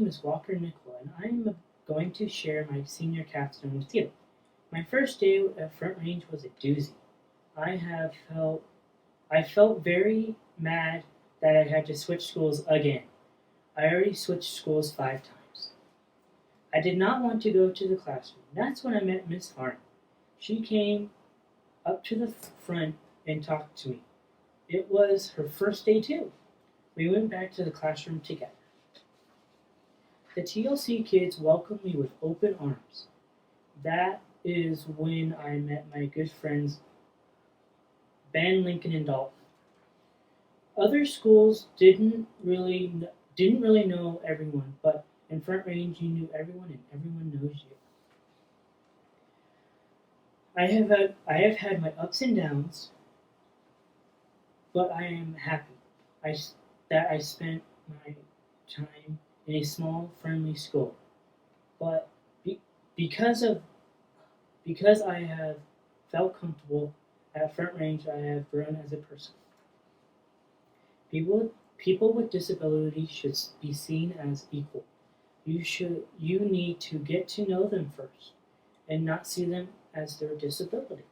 name is Walker Nikkel, and I'm going to share my senior capstone with you. My first day at Front Range was a doozy. I have felt I felt very mad that I had to switch schools again. I already switched schools 5 times. I did not want to go to the classroom. That's when I met Miss Farnham. She came up to the front and talked to me. It was her first day too. We went back to the classroom together. The TLC kids welcomed me with open arms. That is when I met my good friends Ben, Lincoln, and Dalton. Other schools didn't really know everyone, but in Front Range you knew everyone and everyone knows you. I have had my ups and downs, but I am happy that I spent my time in a small, friendly school. But be, because of because I have felt comfortable at Front Range, I have grown as a person. People with disabilities should be seen as equal. You need to get to know them first and not see them as their disability.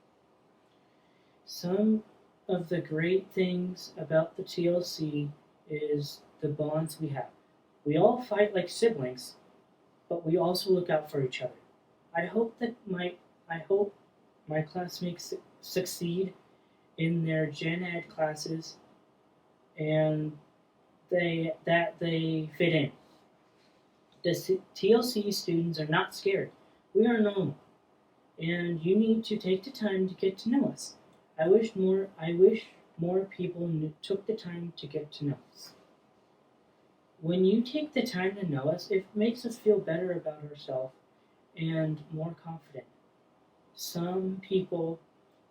Some of the great things about the TLC is the bonds we have. We all fight like siblings, but we also look out for each other. I hope that I hope my classmates succeed in their Gen Ed classes and they fit in. The TLC students are not scared. We are normal, and you need to take the time to get to know us. I wish more people took the time to get to know us. When you take the time to know us, it makes us feel better about ourselves and more confident. Some people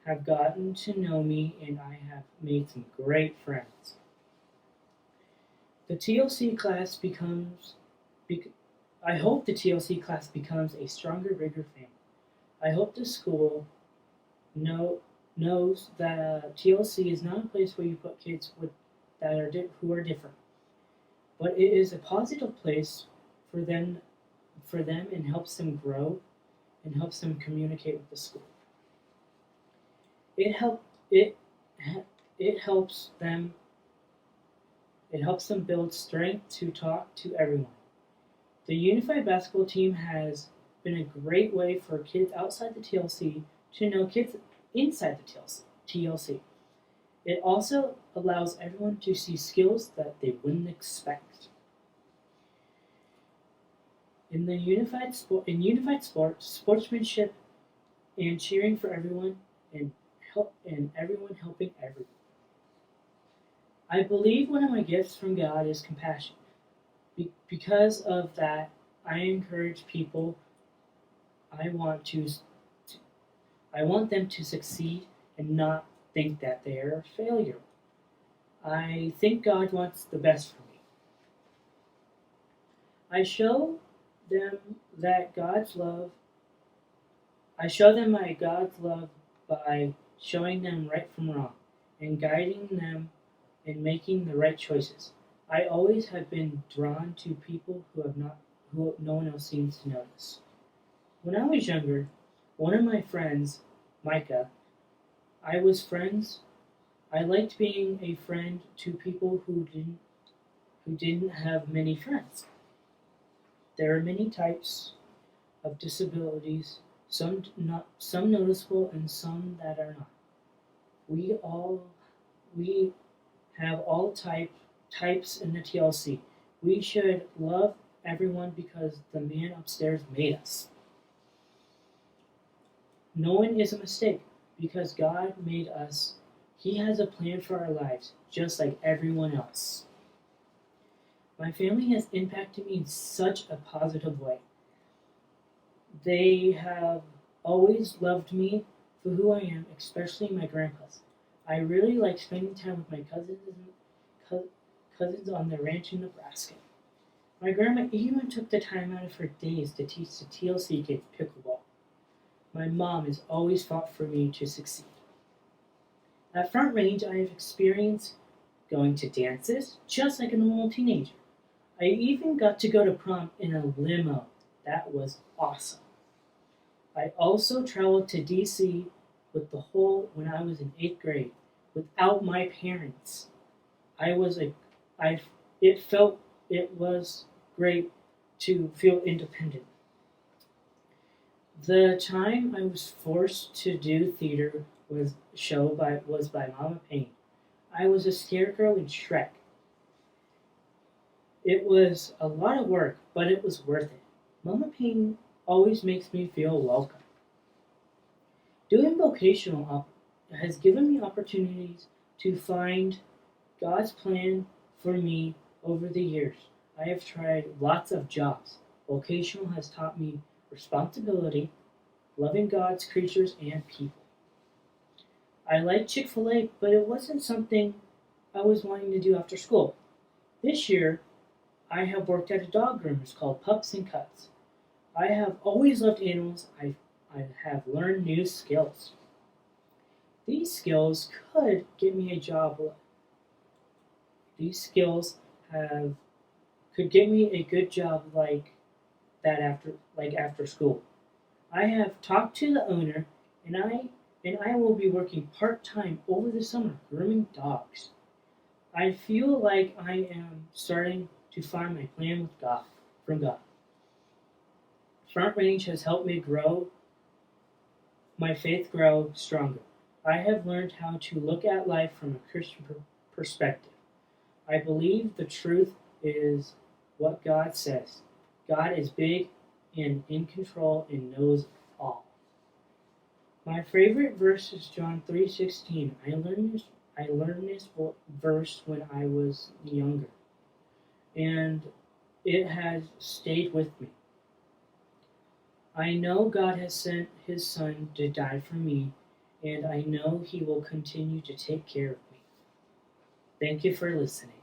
have gotten to know me, and I have made some great friends. The TLC class becomes. I hope the TLC class becomes a stronger, bigger family. I hope the school know, knows that TLC is not a place where you put kids who are different, but it is a positive place for them and helps them grow and helps them communicate with the school. It help it it helps them build strength to talk to everyone. The unified basketball team has been a great way for kids outside the TLC to know kids inside the TLC. It also allows everyone to see skills that they wouldn't expect. In unified sports, sportsmanship and cheering for everyone and everyone helping everyone. I believe one of my gifts from God is compassion. Because of that, I encourage people. I want to I want them to succeed and not think that they are a failure. I think God wants the best for me. I show them that God's love. I show them my God's love by showing them right from wrong and guiding them in making the right choices. I always have been drawn to people who no one else seems to notice. When I was younger, one of my friends, Micah, I was friends. I liked being a friend to people who didn't have many friends. There are many types of disabilities, some noticeable and some that are not. We all we have all types in the TLC. We should love everyone because the man upstairs made us. No one is a mistake because God made us. He has a plan for our lives, just like everyone else. My family has impacted me in such a positive way. They have always loved me for who I am, especially my grandpas. I really like spending time with my cousins on the ranch in Nebraska. My grandma even took the time out of her days to teach the TLC kids pickleball. My mom has always fought for me to succeed. At Front Range, I have experienced going to dances just like a normal teenager. I even got to go to prom in a limo. That was awesome. I also traveled to DC with the whole when I was in 8th grade without my parents. I was a I it felt it was great to feel independent. The time I was forced to do theater was by Mama Payne. I was a scarecrow in Shrek. It was a lot of work, but it was worth it. Mama Payne always makes me feel welcome. Doing has given me opportunities to find God's plan for me over the years. I have tried lots of jobs. Vocational has taught me responsibility, loving God's creatures and people. I like Chick-fil-A, but it wasn't something I was wanting to do after school. This year, I have worked at a dog groomers called Pups and Cuts. I have always loved animals. I have learned new skills. These skills could get me a job. These skills have could get me a good job after school. I have talked to the owner, and I will be working part-time over the summer grooming dogs. I feel like I am starting to find my plan with God from God. Front Range has helped me grow my faith grow stronger. I have learned how to look at life from a Christian perspective. I believe the truth is what God says. God is big and in control and knows all. My favorite verse is John 3:16. I learned this verse when I was younger, and it has stayed with me. I know God has sent his son to die for me, and I know he will continue to take care of me. Thank you for listening.